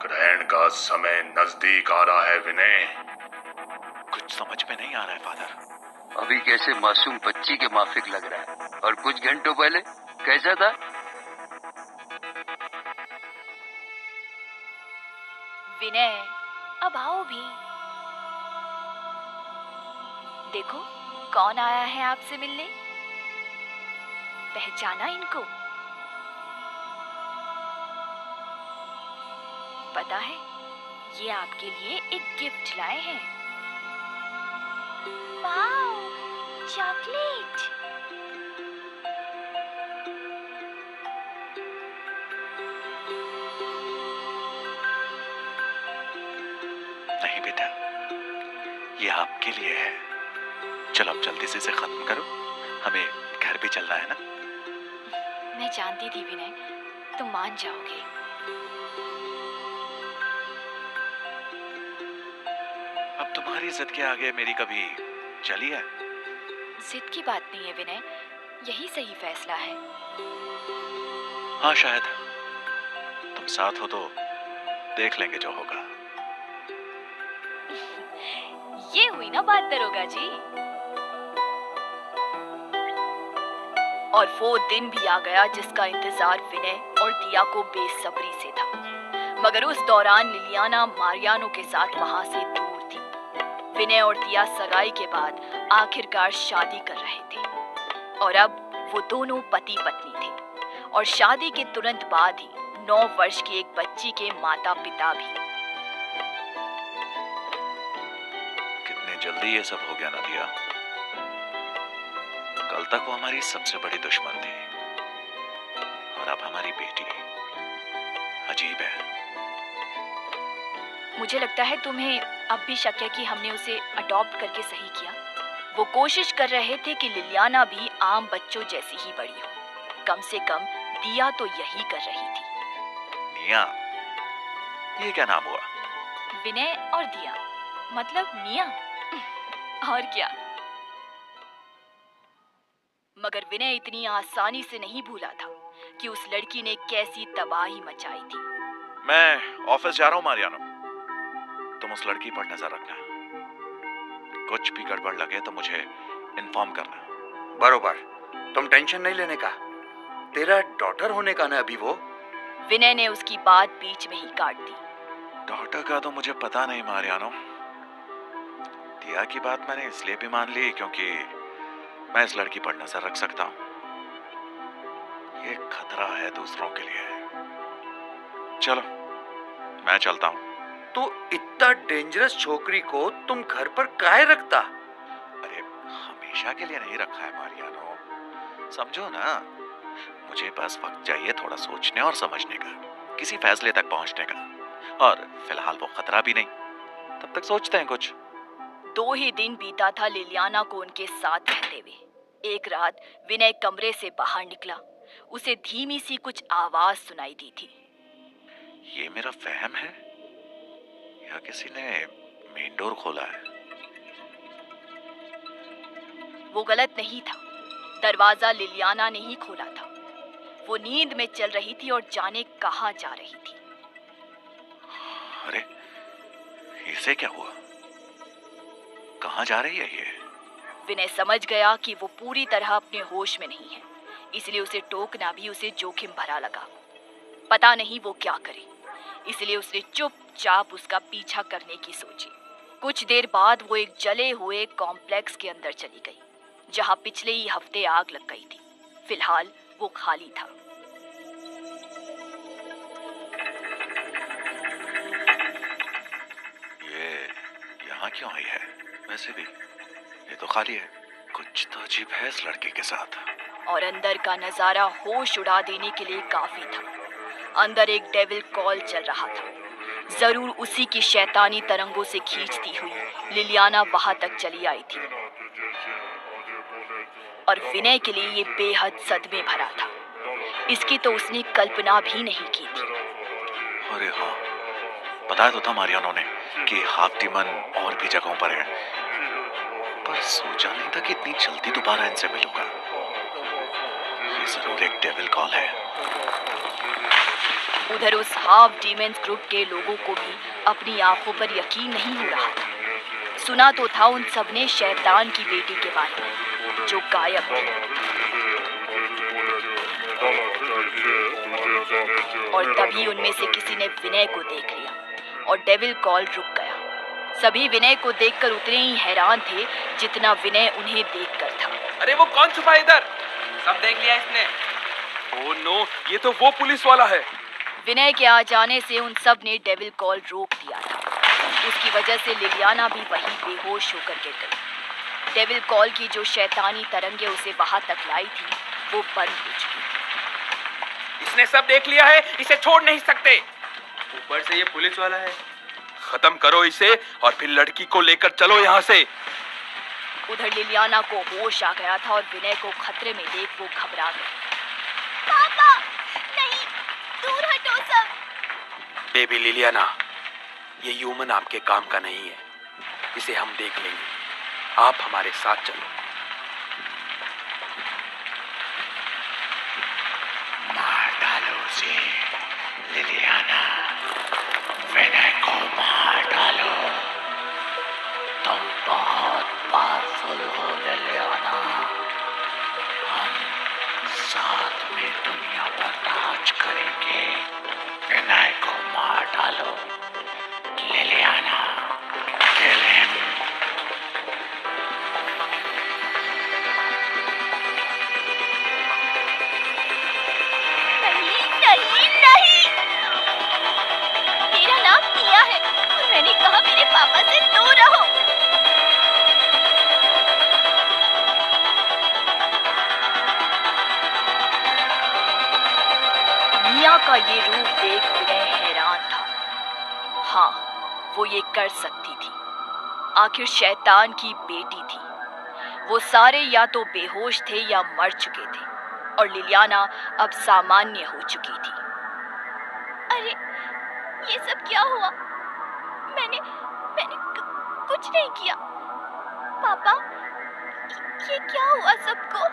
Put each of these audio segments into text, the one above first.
ग्रहण का समय नजदीक आ रहा है विनय। कुछ समझ में नहीं आ रहा है फादर। अभी कैसे मासूम बच्ची के माफिक लग रहा है, और कुछ घंटों पहले कैसा था? विनय, अब आओ भी। देखो कौन आया है आपसे मिलने। पहचाना इनको? पता है, ये आपके लिए एक गिफ्ट लाए हैं। Wow, chocolate. नहीं बेटा, ये आपके लिए है। चलो अब जल्दी से इसे खत्म करो, हमें घर भी चलना है ना। मैं जानती थी विनय, तुम मान जाओगे। अब तुम्हारी जिद के आगे मेरी कभी चली है? जिद की बात नहीं है विनय, यही सही फैसला है। हाँ शायद, तुम साथ हो तो देख लेंगे जो होगा। ये हुई ना बात दरोगा जी। और वो दिन भी आ गया जिसका इंतजार विनय और दिया को बेसब्री से था। मगर उस दौरान लिलियाना मारियानो के साथ वहां से दूर थी। विनय और दिया सगाई के बाद आखिरकार शादी कर रहे थे, और अब वो दोनों पति पत्नी थे, और शादी के तुरंत बाद ही 9 वर्ष की एक बच्ची के माता पिता भी। कितने जल्दी ये सब हो गया ना दिया। कल तक वो हमारी सबसे बड़ी दुश्मन थी, और अब हमारी बेटी। अजीब है। मुझे लगता है तुम्हें अब भी शक है कि हमने उसे अडॉप्ट करके सही किया। वो कोशिश कर रहे थे कि लिलियाना भी आम बच्चों जैसी ही बड़ी हो। कम से कम दिया तो यही कर रही थी। निया, ये क्या नाम हुआ? विनय और दिया, मतलब मिया। और क्या। मगर विनय इतनी आसानी से नहीं भूला था कि उस लड़की ने कैसी तबाही मचाई थी। मैं ऑफिस जा रहा हूँ मारियानो, तुम उस लड़की पर नजर रखना। कुछ भी गड़बड़ लगे तो मुझे इन्फॉर्म करना। बरोबर, तुम टेंशन नहीं लेने का। तेरा डॉटर होने का ना अभी वो। विनय ने उसकी बात बीच में ही काट दी। डॉटर का तो मुझे पता नहीं मारियानो। दिया की बात मैंने इसलिए भी मान ली क्योंकि मैं इस लड़की पर नजर रख सकता हूँ। ये खतरा है दूसरों के लिए। चलो मैं चलता हूँ। तो इतना डेंजरस छोकरी को तुम घर पर काहे रखता? अरे हमेशा के लिए नहीं रखा है मारियानो, समझो ना। मुझे बस वक्त चाहिए थोड़ा सोचने और समझने का, किसी फैसले तक पहुंचने का। और फिलहाल वो खतरा भी नहीं, तब तक सोचते हैं कुछ। 2 ही दिन बीता था लिलियाना को उनके साथ रहते हुए। एक रात विनय कमरे से बाहर निकला। उसे धीमी सी कुछ आवाज सुनाई दी थी। ये मेरा वहम है या किसी ने मेन डोर खोला है? वो गलत नहीं था। दरवाजा लिलियाना ने ही खोला था। वो नींद में चल रही थी और जाने कहां जा रही थी। अरे इसे क्या हुआ? कहां जा रही है ये? विनय समझ गया कि वो पूरी तरह अपने होश में नहीं है, इसलिए उसे टोकना भी उसे जोखिम भरा लगा। पता नहीं वो क्या करे, इसलिए उसने चुपचाप उसका पीछा करने की सोची। कुछ देर बाद वो एक जले हुए कॉम्प्लेक्स के अंदर चली गई, जहां पिछले ही हफ्ते आग लग गई थी। फिलहाल वो खाली था। ये यहाँ क्यों आई है? वैसे भी ये तो खाली है। कुछ तो अजीब है इस लड़की के साथ। और अंदर का नजारा होश उड़ा देने के लिए काफी था। अंदर एक डेविल कॉल चल रहा था। जरूर उसी की शैतानी तरंगों से खींचती हुई लिलियाना वहां तक चली आई थी, और विनय के लिए ये बेहद सदमे भरा था। इसकी तो उसने कल्पना भी नहीं की थी। अरे हाँ, बताया तो था मारियानो ने कि हाफ डीमन और भी जगहों पर है, पर सोचा नहीं था कि इतनी जल्दी दोबारा इनसे मिलूंगा। ये जरूर एक डेविल कॉल है। उधर उस हाफ डीमंस ग्रुप के लोगों को भी अपनी आंखों पर यकीन नहीं हो रहा था। सुना तो था उन सब ने शैतान की बेटी के बारे में जो गायब थी, और तभी उनमें से किसी ने विनय को देख लिया और डेविल कॉल रुक गया। सभी विनय को देखकर उतने ही हैरान थे जितना विनय उन्हें देखकर था। अरे वो कौन छुपा इधर? सब देख लिया इसने। ओह नो, ये तो वो पुलिस वाला है। विनय के आ जाने से उन सब ने डेविल कॉल रोक दिया था। उसकी वजह से लिलियाना भी वहीं बेहोश होकर गिर गई। डेविल कॉल की जो शैतानी तरंगे उसे वहां तक लाई थी वो बंद हो चुकी थी। इसने सब देख लिया है, इसे छोड़ नहीं सकते। ऊपर से ये पुलिस वाला है। खत्म करो इसे और फिर लड़की को लेकर चलो यहाँ से। उधर लिलियाना को होश आ गया था और विनय को खतरे में देख वो घबरा गई। पापा, नहीं, दूर हटो सब। बेबी लिलियाना, ये ह्यूमन आपके काम का नहीं है, इसे हम देख लेंगे। आप हमारे साथ चलो। मार डालो उसे, लिलियाना, विनय को मार डालो। तुम बहुत पावरफुल हो लिलियाना। हम साथ में दुनिया पर राज करेंगे। विनय को मार डालो, लिलियाना, kill him। नहीं, नहीं, नहीं। मेरा नाम निया है और मैंने कहा मेरे पापा से दूर रहो। निया का ये रूप देख विनय हैरान था। हाँ, वो ये कर सकती थी। आखिर शैतान की बेटी थी। वो सारे या तो बेहोश थे या मर चुके थे और लिलियाना अब सामान्य हो चुकी थी। अरे, ये सब क्या हुआ? मैंने कुछ नहीं किया। पापा, ये क्या हुआ सबको?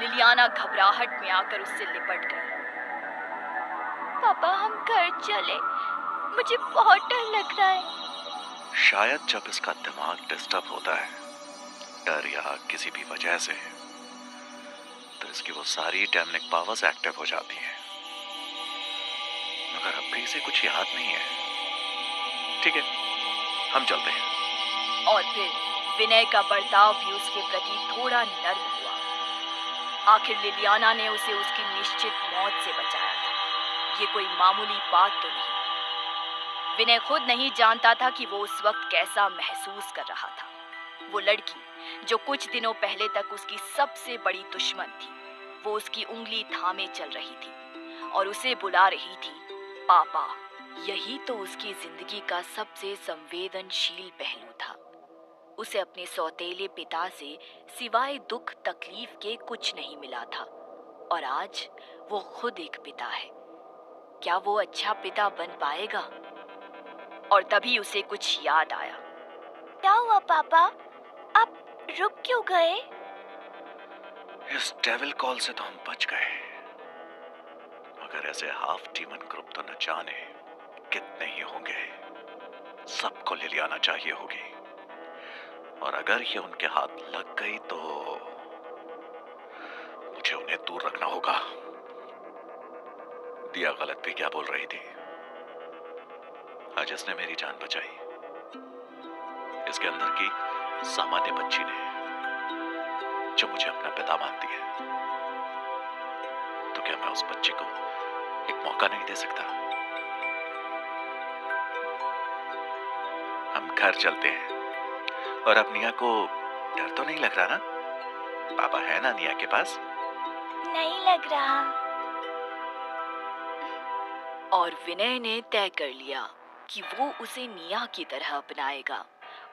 लिलियाना घबराहट में आकर उससे लिपट गई। पापा, हम घर चले, मुझे बहुत डर लग रहा है। शायद जब इसका दिमाग डिस्टर्ब होता है, डर या किसी भी वजह से, तो इसकी वो सारी डेमनिक पावर्स एक्टिव हो जाती हैं। मगर अब भी इसे कुछ याद नहीं है। ठीक है, हम चलते हैं। और फिर विनय का बर्ताव भी उसके प्रति थोड़ा नर्म हुआ। आखिर लिलियाना ने उसे उसकी निश्चित मौत से बचाया था। ये कोई मामूली बात तो नहीं। विनय खुद नहीं जानता था कि वो उस वक्त कैसा महसूस कर रहा था। वो लड़की जो कुछ दिनों पहले तक उसकी सबसे बड़ी दुश्मन थी, वो उसकी उंगली थामे चल रही थी और उसे बुला रही थी पापा। यही तो उसकी जिंदगी का सबसे संवेदनशील पहलू था। उसे अपने सौतेले पिता से सिवाय दुख तकलीफ के कुछ नहीं मिला था और आज वो खुद एक पिता है। क्या वो अच्छा पिता बन पाएगा? और तभी उसे कुछ याद आया। क्या हुआ पापा? आप रुक क्यों गए? इस डेविल कॉल से तो हम बच गए, मगर ऐसे हाफ डीमन ग्रुप तो न जाने कितने ही होंगे। सबको लिलियाना चाहिए होगी, और अगर ये उनके हाथ लग गई तो मुझे उन्हें दूर रखना होगा। दिया गलत भी क्या बोल रही थी? आज इसने मेरी जान बचाई। इसके अंदर की सामान्य बच्ची ने, जो मुझे अपना पिता मानती है, तो क्या मैं उस बच्चे को एक मौका नहीं दे सकता? हम घर चलते हैं। और अब निया को डर तो नहीं लग रहा ना? पापा है ना निया के पास? नहीं लग रहा। और विनय ने तय कर लिया कि वो उसे निया की तरह अपनाएगा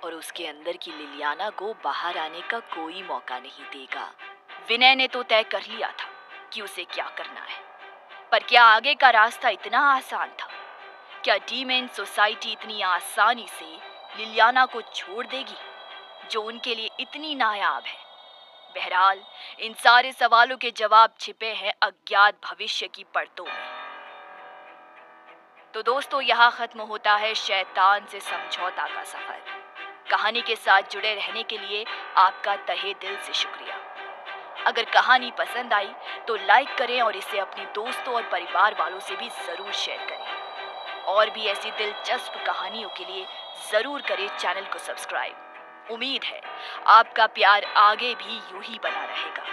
और उसके अंदर की लिलियाना को बाहर आने का कोई मौका नहीं देगा। विनय ने तो तय कर लिया था कि उसे क्या करना है, पर क्या आगे का रास्ता इतना आसान था? क्या डीमन सोसाइटी इतनी आसानी से लिलियाना को छोड़ देगी, जो उनके लिए इतनी नायाब है? बहरहाल इन सारे सवालों के जवाब छिपे हैं अज्ञात भविष्य की परतों में। तो दोस्तों, यहाँ खत्म होता है शैतान से समझौता का सफर। कहानी के साथ जुड़े रहने के लिए आपका तहे दिल से शुक्रिया। अगर कहानी पसंद आई तो लाइक करें और इसे अपने दोस्तों और परिवार वालों से भी जरूर शेयर करें। और भी ऐसी दिलचस्प कहानियों के लिए जरूर करें चैनल को सब्सक्राइब। उम्मीद है आपका प्यार आगे भी यूं ही बना रहेगा।